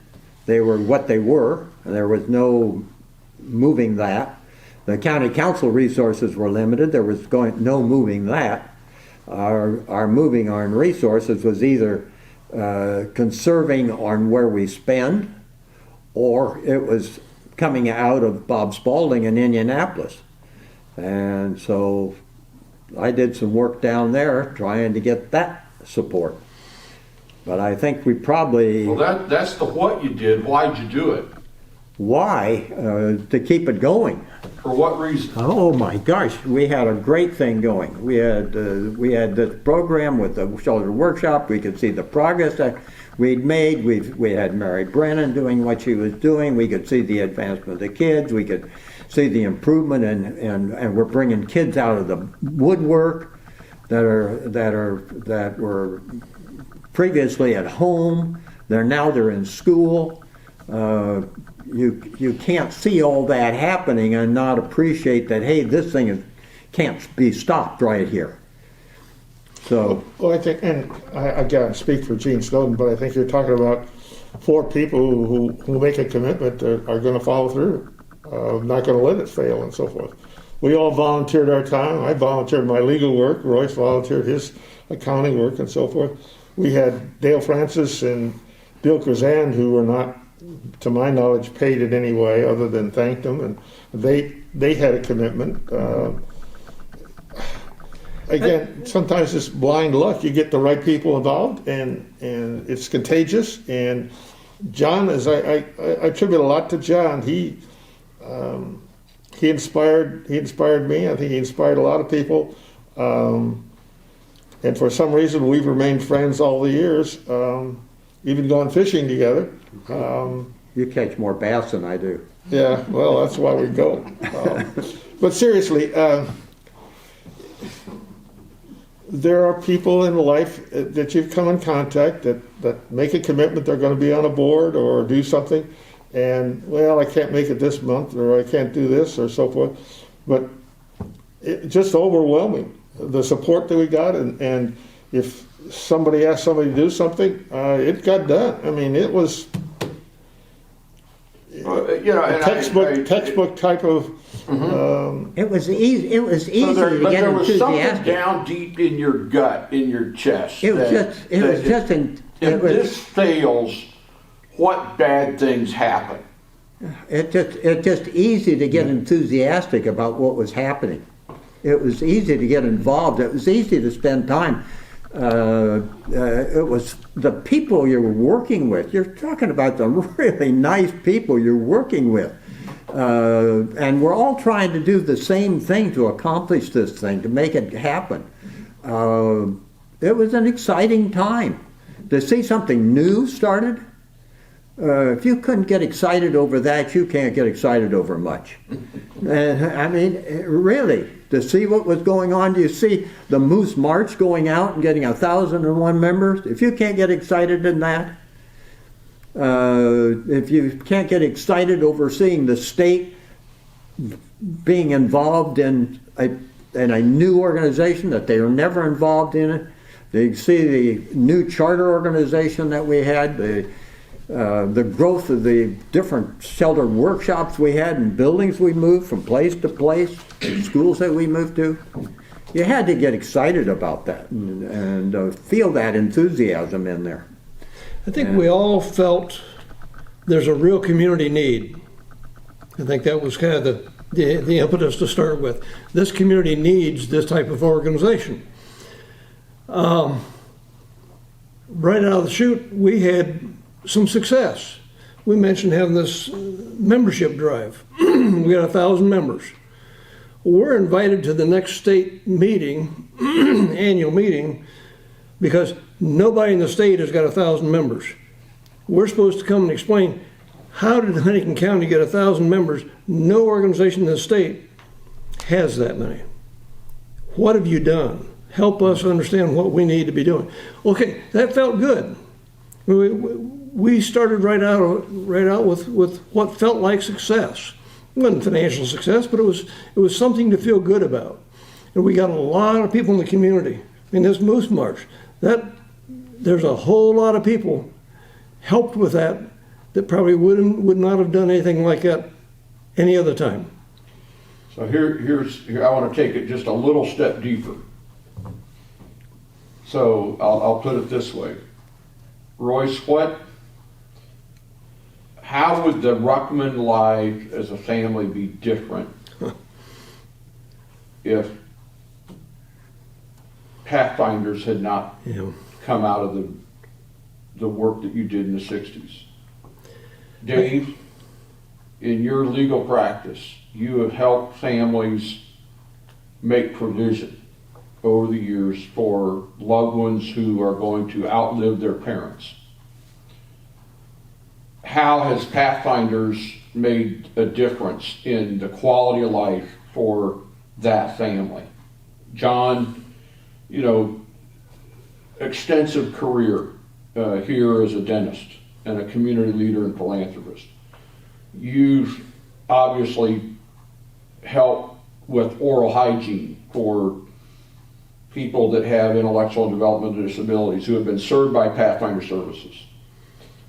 They were what they were, and there was no moving that. The county council resources were limited. There was no moving that. Our moving on resources was either conserving on where we spend, or it was coming out of Bob Spaulding in Indianapolis. And so I did some work down there trying to get that support. But I think we probably... Well, that's the what you did. Why'd you do it? Why? To keep it going. For what reason? Oh my gosh, we had a great thing going. We had this program with the shoulder workshop. We could see the progress that we'd made. We had Mary Brennan doing what she was doing. We could see the advancement of the kids. We could see the improvement, and we're bringing kids out of the woodwork that were previously at home. They're in school. You can't see all that happening and not appreciate that. Hey, this thing can't be stopped right here. So, Well, I think, and I can't speak for Gene Snowden, but I think you're talking about 4 people who make a commitment are going to follow through, not going to let it fail, and so forth. We all volunteered our time. I volunteered my legal work. Royce volunteered his accounting work, and so forth. We had Dale Francis and Bill Kazan, who were not, to my knowledge, paid in any way other than thanked them, and they had a commitment. Again, sometimes it's blind luck. You get the right people involved, and it's contagious. And John, I attribute a lot to John. He inspired me. I think he inspired a lot of people. And for some reason, we've remained friends all the years, even gone fishing together. you catch more bass than I do. Yeah, well, that's why we go. But seriously, there are people in life that you've come in contact that make a commitment they're going to be on a board or do something, and, well, I can't make it this month, or I can't do this, or so forth. But it's just overwhelming, the support that we got, and if somebody asked somebody to do something, it got done. I mean, it was a textbook type of. It was easy. It was easy to but get there was something enthusiastic. down deep in your gut, in your chest. It was If this fails, what bad things happen? It's just easy to get enthusiastic about what was happening. It was easy to get involved. It was easy to spend time. It was the people you were working with. You're talking about the really nice people you're working with. And we're all trying to do the same thing to accomplish this thing, to make it happen. It was an exciting time. To see something new started, if you couldn't get excited over that, you can't get excited over much. I mean, really, to see what was going on, do you see the Moose March going out and getting 1,001 members? If you can't get excited in that, if you can't get excited over seeing the state being involved in a new organization that they were never involved in it, you see the new charter organization that we had, the growth of the different shelter workshops we had and buildings we moved from place to place, and schools that we moved to. You had to get excited about that and feel that enthusiasm in there. I think we all felt there's a real community need. I think that was kind of the impetus to start with. This community needs this type of organization. Right out of the chute, we had some success. We mentioned having this membership drive. We got 1,000 members. We're invited to the next state meeting, annual meeting, because nobody in the state has got 1,000 members. We're supposed to come and explain, how did Huntington County get 1,000 members? No organization in the state has that many. What have you done? Help us understand what we need to be doing. Okay, that felt good. We started right out with what felt like success. It wasn't financial success, but it was something to feel good about. And we got a lot of people in the community. I mean, this Moose March, there's a whole lot of people helped with that probably would not have done anything like that any other time. So here I want to take it just a little step deeper. So I'll put it this way. Royce, how would the Ruckman life as a family be different if Pathfinders had not come out of the work that you did in the 60s? Dave, in your legal practice, you have helped families make provision over the years for loved ones who are going to outlive their parents. how has Pathfinders made a difference in the quality of life for that family? John, you know, extensive career here as a dentist and a community leader and philanthropist. You've obviously helped with oral hygiene for people that have intellectual and developmental disabilities who have been served by Pathfinder services.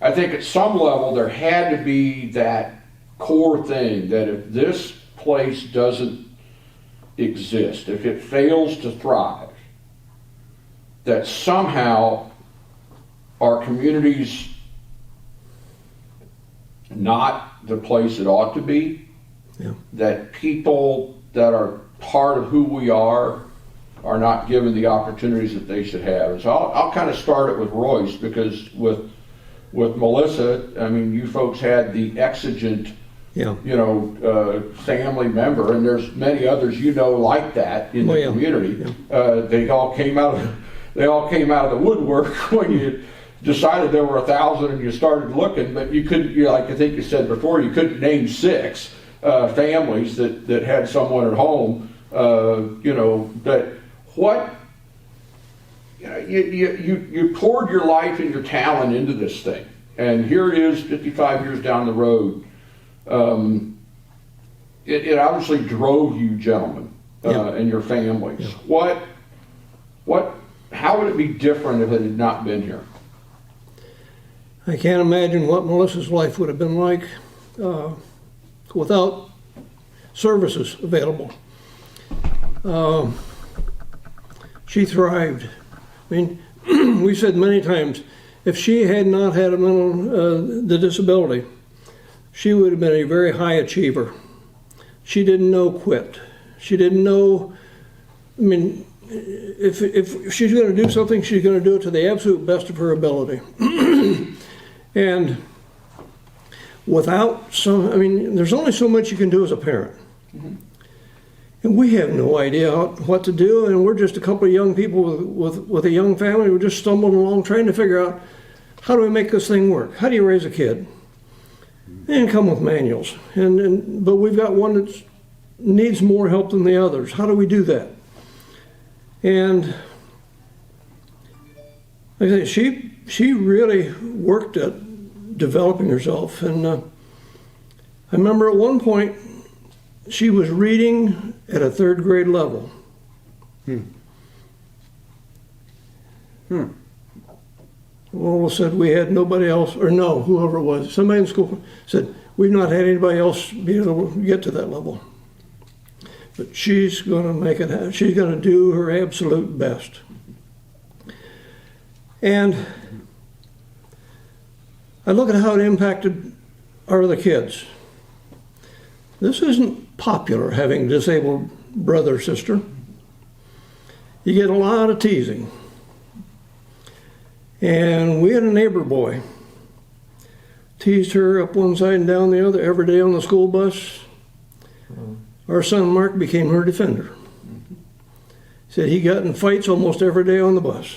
I think at some level there had to be that core thing that if this place doesn't exist, if it fails to thrive, that somehow our community's not the place it ought to be, Yeah. that people that are part of who we are not given the opportunities that they should have. And so I'll kind of start it with Royce, because with Melissa, I mean, you folks had the exigent, Yeah. family member, and there's many others like that in the community. Yeah. They all came out of the woodwork when you decided there were 1,000 and you started looking, but you couldn't. Like I think you said before, you couldn't name 6 families that had someone at home. That what. You poured your life and your talent into this thing, and here it is 55 years down the road. It obviously drove you gentlemen and your families. Yeah. How would it be different if it had not been here? I can't imagine what Melissa's life would have been like without services available. She thrived. I mean, we said many times, if she had not had the disability, she would have been a very high achiever. She didn't know quit. She didn't know, I mean, if she's going to do something, she's going to do it to the absolute best of her ability. And without there's only so much you can do as a parent. Mm-hmm. And we have no idea what to do, and we're just a couple of young people with a young family. We're just stumbling along trying to figure out, how do we make this thing work? How do you raise a kid? And come with manuals. But we've got one that needs more help than the others. How do we do that? And like I say, she really worked at developing herself. And I remember at one point, she was reading at a 3rd grade level. Well, said we had nobody else, or no, whoever it was, somebody in school said, we've not had anybody else be able to get to that level. But she's going to make it happen. She's going to do her absolute best. And I look at how it impacted our other kids. This isn't popular, having a disabled brother or sister. You get a lot of teasing. And we had a neighbor boy. Teased her up one side and down the other every day on the school bus. Our son Mark became her defender. Said he got in fights almost every day on the bus.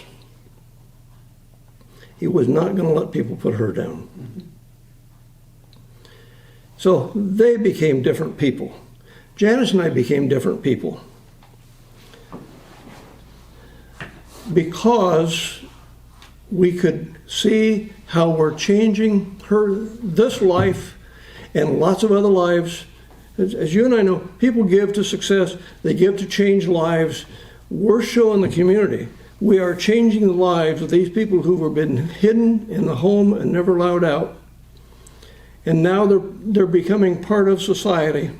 He was not going to let people put her down. So they became different people. Janice and I became different people. Because we could see how we're changing this life and lots of other lives. As you and I know, people give to success, they give to change lives. We're showing the community we are changing the lives of these people who have been hidden in the home and never allowed out. And now they're becoming part of society.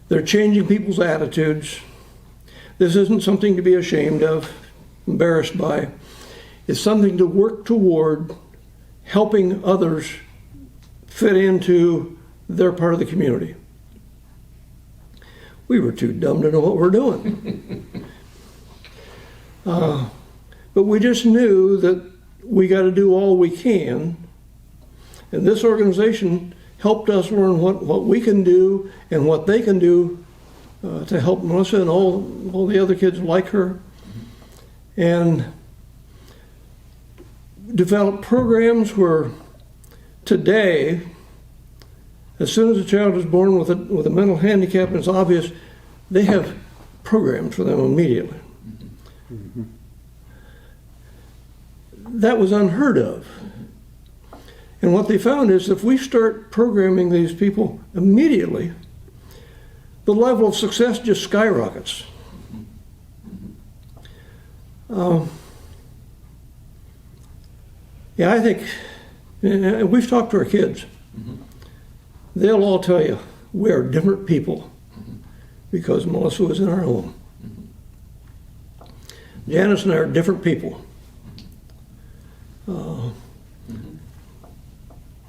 They're changing people's attitudes. This isn't something to be ashamed of, embarrassed by. It's something to work toward helping others fit into their part of the community. We were too dumb to know what we're doing. But we just knew that we got to do all we can. And this organization helped us learn what we can do and what they can do to help Melissa and all the other kids like her. And develop programs where today, as soon as a child is born with a mental handicap and it's obvious, they have programs for them immediately. That was unheard of. And what they found is if we start programming these people immediately, the level of success just skyrockets. Yeah, I think, and we've talked to our kids. They'll all tell you, we are different people because Melissa was in our home. Janice and I are different people.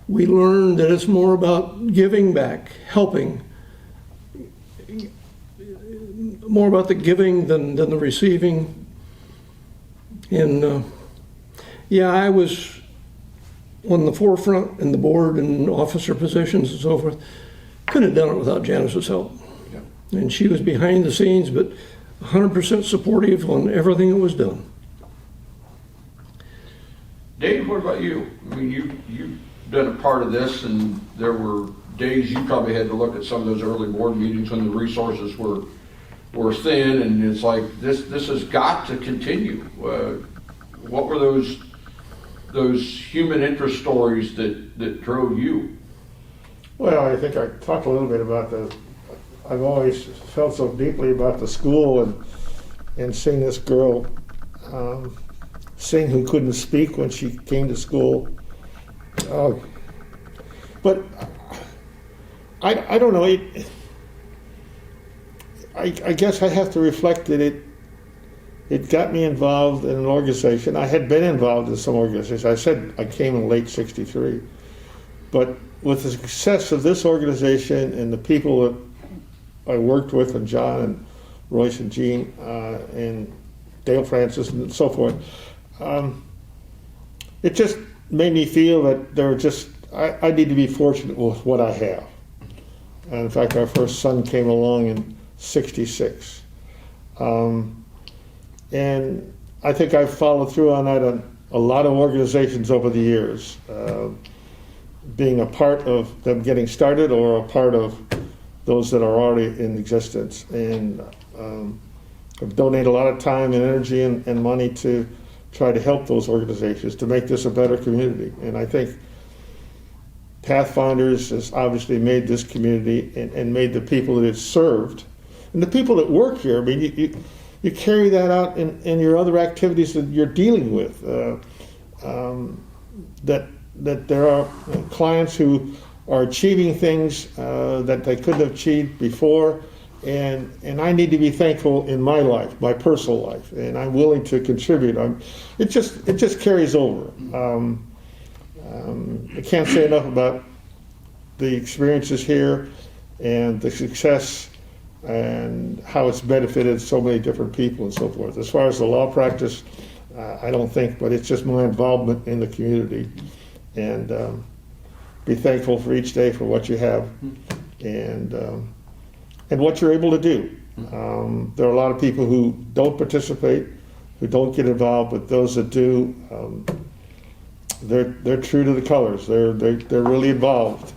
We learned that it's more about giving back, helping, more about the giving than the receiving. And yeah, I was on the forefront in the board and officer positions and so forth. Couldn't have done it without Janice's help. Yeah. And she was behind the scenes, but 100% supportive on everything that was done. Dave, what about you? I mean, you've been a part of this, and there were days you probably had to look at some of those early board meetings when the resources were thin, and it's like, this has got to continue. What were those human interest stories that drove you? Well, I think I talked a little bit about I've always felt so deeply about the school and seeing this girl sing who couldn't speak when she came to school. But I don't know. I guess I have to reflect that it got me involved in an organization. I had been involved in some organizations. I said I came in late '63. But with the success of this organization and the people that I worked with, and John and Royce and Gene and Dale Francis and so forth, it just made me feel that I need to be fortunate with what I have. And in fact, our first son came along in '66. And I think I've followed through on that on a lot of organizations over the years, being a part of them getting started or a part of those that are already in existence. And I've donated a lot of time and energy and money to try to help those organizations to make this a better community. And I think Pathfinders has obviously made this community and made the people that it's served and the people that work here. I mean, you carry that out in your other activities that you're dealing with. That there are clients who are achieving things that they couldn't have achieved before, and I need to be thankful in my life, my personal life, and I'm willing to contribute. It just carries over. I can't say enough about the experiences here and the success and how it's benefited so many different people and so forth. As far as the law practice, I don't think, but it's just my involvement in the community. And be thankful for each day for what you have and what you're able to do. There are a lot of people who don't participate, who don't get involved, but those that do, they're true to the colors. They're really involved.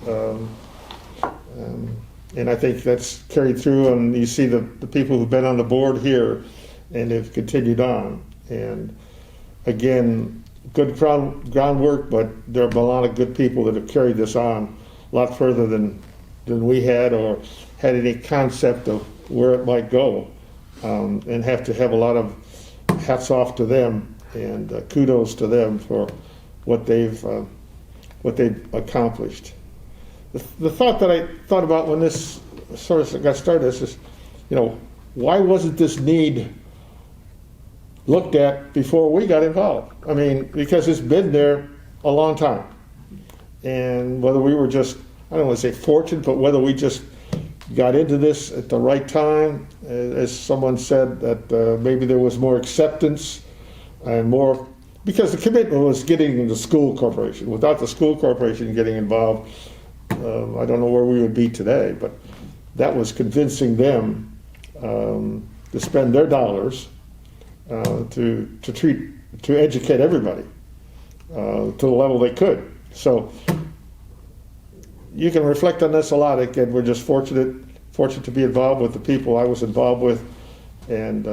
And I think that's carried through, and you see the people who've been on the board here and have continued on. And again, good groundwork, but there have been a lot of good people that have carried this on a lot further than we had or had any concept of where it might go, and have to have a lot of hats off to them and kudos to them for what they've accomplished. The thought that I thought about when this sort of got started is, why wasn't this need looked at before we got involved? I mean, because it's been there a long time. And whether we were just, I don't want to say fortunate, but whether we just got into this at the right time, as someone said, that maybe there was more acceptance and more, because the commitment was getting the school corporation. Without the school corporation getting involved, I don't know where we would be today, but that was convincing them to spend their dollars to educate everybody to the level they could. So you can reflect on this a lot. Again, we're just fortunate to be involved with the people I was involved with, and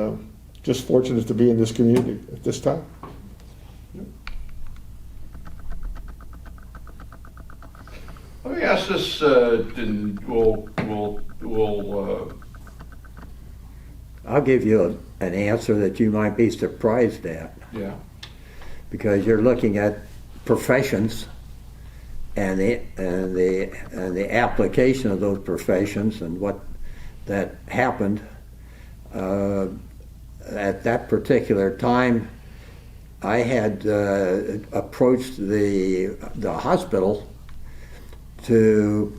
just fortunate to be in this community at this time. Let me ask this, and we'll I'll give you an answer that you might be surprised at, yeah. because you're looking at professions and the application of those professions and what that happened at that particular time. I had approached the hospital to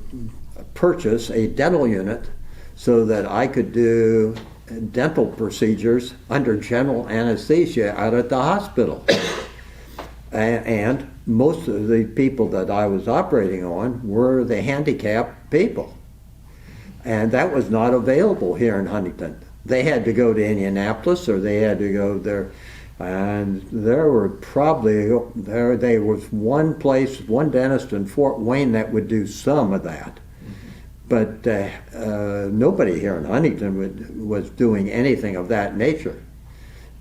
purchase a dental unit so that I could do dental procedures under general anesthesia out at the hospital. And most of the people that I was operating on were the handicapped people. And that was not available here in Huntington. They had to go to Indianapolis, or they had to go there. And there was one place, one dentist in Fort Wayne that would do some of that. But nobody here in Huntington was doing anything of that nature.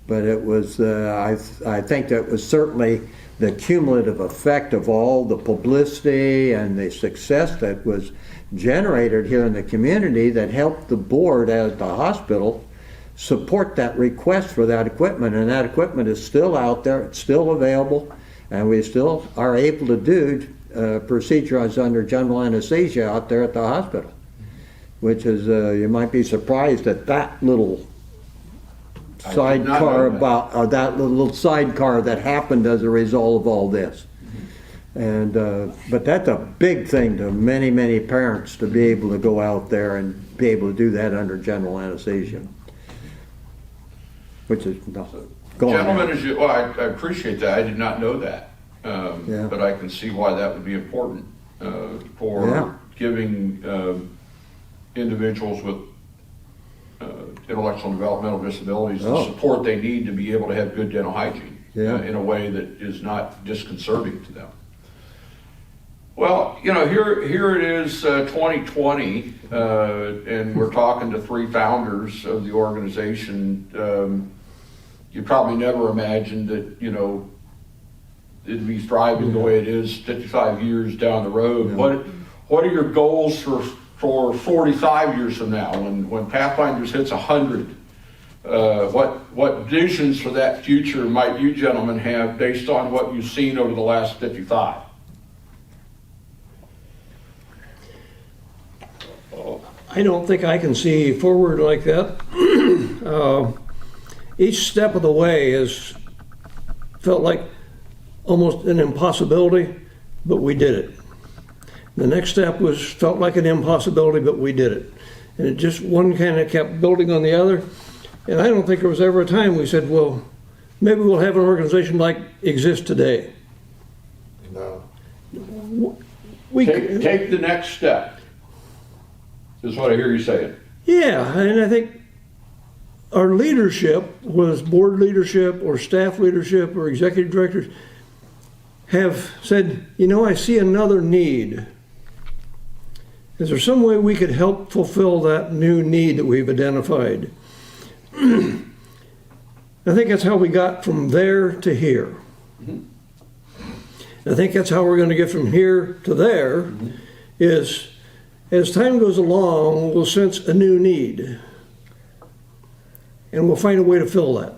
But it was, I think that was certainly the cumulative effect of all the publicity and the success that was generated here in the community that helped the board at the hospital support that request for that equipment. And that equipment is still out there, it's still available, and we still are able to do procedures under general anesthesia out there at the hospital, which is, you might be surprised at that little sidecar that little sidecar that happened as a result of all this. And but that's a big thing to many parents, to be able to go out there and be able to do that under general anesthesia, which is Gentlemen, I appreciate that. I did not know that, Yeah. but I can see why that would be important for giving individuals with intellectual and developmental disabilities the support they need to be able to have good dental hygiene in a way that is not disconcerting to them. Well, here it is, 2020, and we're talking to three founders of the organization. You probably never imagined that, it'd be thriving the way it is 55 years down the road. What are your goals for 45 years from now, when Pathfinders hits 100? What visions for that future might you gentlemen have based on what you've seen over the last 55? I don't think I can see forward like that. Each step of the way has felt like almost an impossibility, but we did it. The next step felt like an impossibility, but we did it. And it just, one kind of kept building on the other. And I don't think there was ever a time we said, well, maybe we'll have an organization like exists today. No. Take the next step, is what I hear you saying. Yeah, and I think our leadership, was board leadership or staff leadership or executive directors, have said, I see another need. Is there some way we could help fulfill that new need that we've identified? I think that's how we got from there to here. I think that's how we're going to get from here to there, is as time goes along, we'll sense a new need. And we'll find a way to fill that.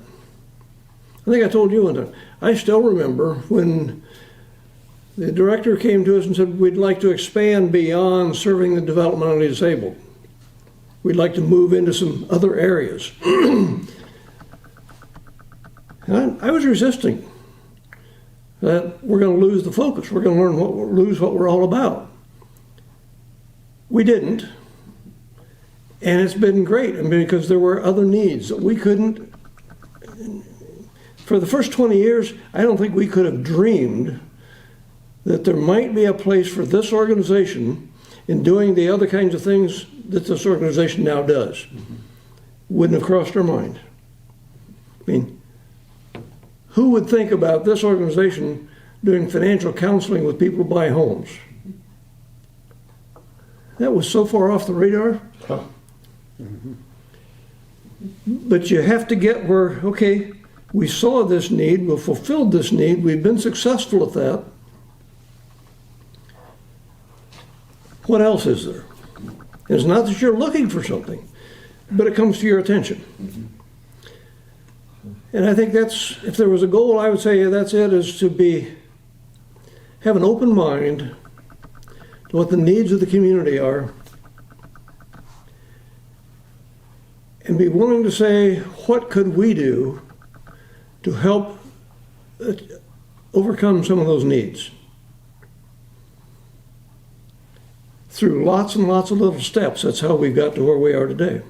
I think I told you one time, I still remember when the director came to us and said, we'd like to expand beyond serving the developmentally disabled. We'd like to move into some other areas. And I was resisting that we're going to lose the focus. We're going to lose what we're all about. We didn't. And it's been great, because there were other needs that we couldn't. For the first 20 years, I don't think we could have dreamed that there might be a place for this organization in doing the other kinds of things that this organization now does. Wouldn't have crossed our mind. Who would think about this organization doing financial counseling with people who buy homes? That was so far off the radar. Huh. But you have to get where, okay, we saw this need, we fulfilled this need, we've been successful at that. What else is there? It's not that you're looking for something, but it comes to your attention. And I think that's, if there was a goal, I would say that's it, is to have an open mind to what the needs of the community are, and be willing to say, what could we do to help overcome some of those needs? Through lots and lots of little steps, that's how we got to where we are today.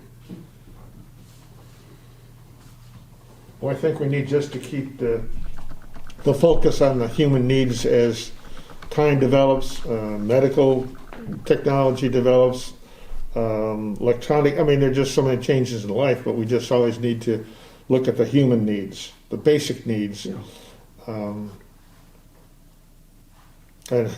Well, I think we need just to keep the focus on the human needs as time develops, medical technology develops, electronic. I mean, there are just so many changes in life, but we just always need to look at the human needs, the basic needs. Yeah. And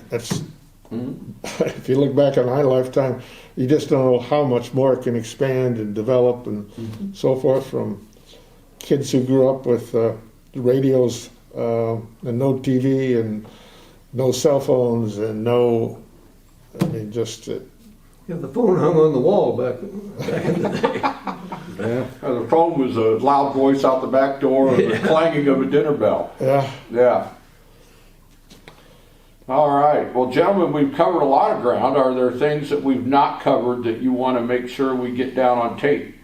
that's, if you look back on my lifetime, you just don't know how much more it can expand and develop and so forth, from kids who grew up with radios and no TV and no cell phones and no, I mean, just... Yeah, the phone hung on the wall back in the day. Yeah. The phone was a loud voice out the back door or the clanging of a dinner bell. Yeah. Yeah. All right. Well, gentlemen, we've covered a lot of ground. Are there things that we've not covered that you want to make sure we get down on tape?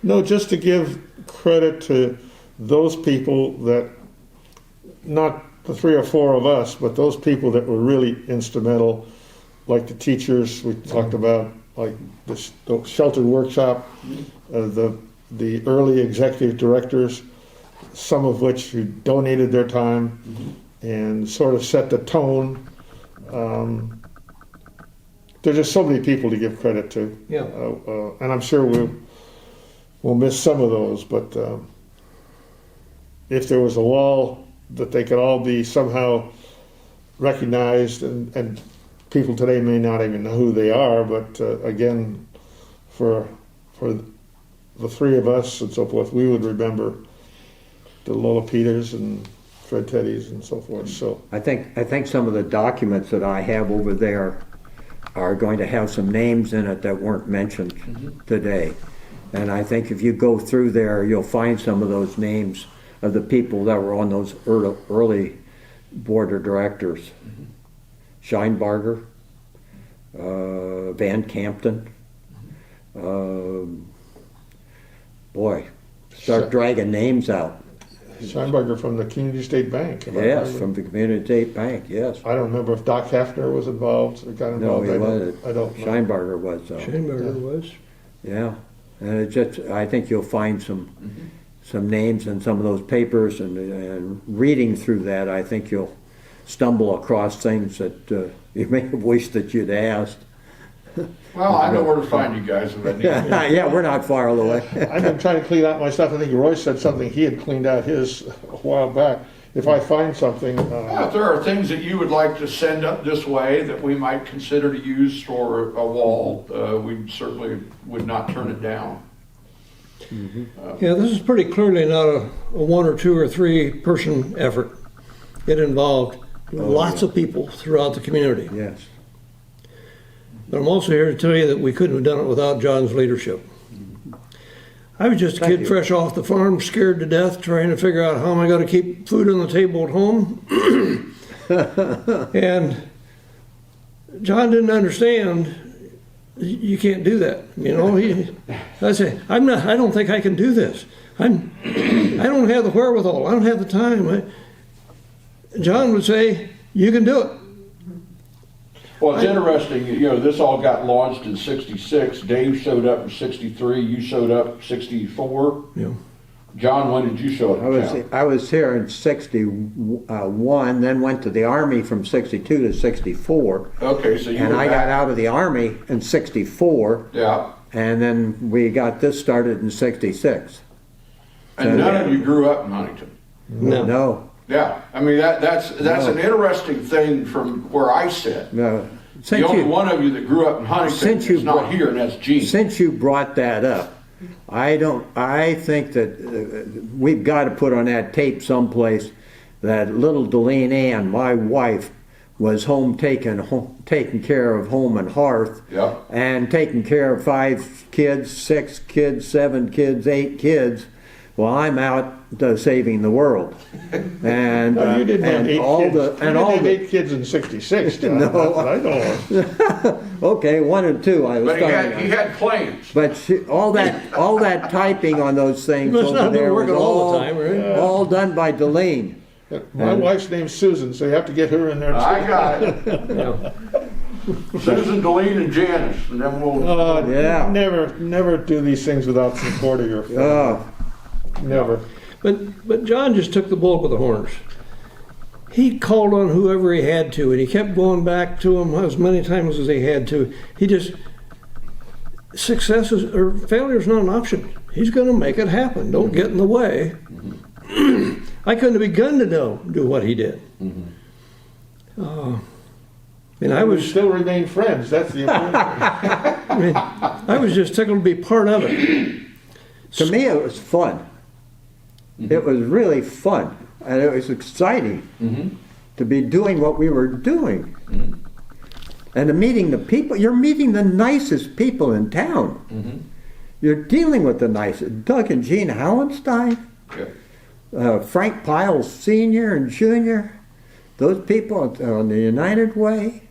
No, just to give credit to those people that, not the 3 or 4 of us, but those people that were really instrumental, like the teachers we talked about, like the shelter workshop, the early executive directors, some of which who donated their time and sort of set the tone. There's just so many people to give credit to. Yeah. And I'm sure we'll miss some of those, but if there was a wall that they could all be somehow recognized, and people today may not even know who they are, but again, for the 3 of us and so forth, we would remember the Lola Peters and Fred Teddy's and so forth. So I think some of the documents that I have over there are going to have some names in it that weren't mentioned today. And I think if you go through there, you'll find some of those names of the people that were on those early board of directors. Scheinbarger, Van Campton, boy, start dragging names out. Scheinberger from the Community State Bank. Yes, from the Community State Bank, yes. I don't remember if Doc Hafner was involved or got No, involved. he wasn't. I don't know. Scheinbarger was, though. Scheinberger was. Yeah, and it just, I think you'll find some names in some of those papers, and reading through that, I think you'll stumble across things that you may have wished that you'd asked. Well, I know where to find you guys if I need you. Yeah, we're not far away. I've been trying to clean out my stuff. I think Roy said something, he had cleaned out his a while back. If I find something, If there are things that you would like to send up this way that we might consider to use for a wall, we certainly would not turn it down. Yeah, this is pretty clearly not a 1 or 2 or 3 person effort. It involved lots of people throughout the community. Yes. But I'm also here to tell you that we couldn't have done it without John's leadership. I was just a Thank kid you. fresh off the farm, scared to death, trying to figure out how am I going to keep food on the table at home. And John didn't understand. You can't do that, you know. I say, I don't think I can do this. I don't have the wherewithal. I don't have the time. John would say, "You can do it." Well, it's interesting, you know, this all got launched in '66. Dave showed up in '63. You showed up '64. Yeah. John, when did you show up in town? I was here in '61, then went to the Army from '62 to '64. Okay, so you And were I back. got out of the Army in '64, Yeah. and then we got this started in '66. And none of you grew up in Huntington. No, Yeah, I mean that's an interesting thing from where I sit. no. The only one of you that grew up in Huntington Since you is not brought- here, and that's Gene. Since you brought that up, I think that we've got to put on that tape someplace that little Delene Ann, my wife, was taking care of home and hearth, Yeah. and taking care of 5 kids, 6 kids, 7 kids, 8 kids. Well, I'm out saving the world, and No, you didn't have and 8 all kids. the You and didn't all have the 8 kids in '66, John. No. That's what I know of. okay, 1 and 2. I was But he starting had, he on. had plans. But all that typing on those things Must over not have been there was working all the time, right? all done by Delene. My wife's name's Susan, so you have to get her in there too. I got it. Yeah. Susan, Delene, and Janice, and then we'll. Yeah. Never do these things without support of your family. Oh, Never. But John just took the bull by the horns. He called on whoever he had to, and he kept going back to him as many times as he had to. He just success is, or failure is not an option. He's going to make it happen. Don't get in the way. I couldn't have begun to do what he did. And I We was still remain friends. That's the important thing. I was just tickled to be part of it. to me it was fun. It was really fun, and it was exciting to be doing what we were doing, and to meeting the people. You're meeting the nicest people in town. You're dealing with the nicest. Doug and Gene Hallenstein. Yeah. Frank Piles Sr. and Jr., those people on the United Way,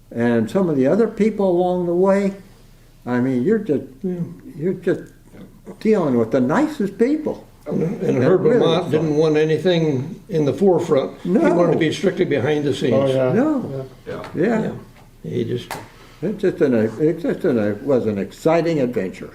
and some of the other people along the way. I mean, you're just dealing with the nicest people. And It Herb really Lamont was didn't want anything in the forefront. He No. wanted to be strictly behind the scenes. Oh, yeah. No, Yeah. yeah, Yeah. He just it was an exciting adventure.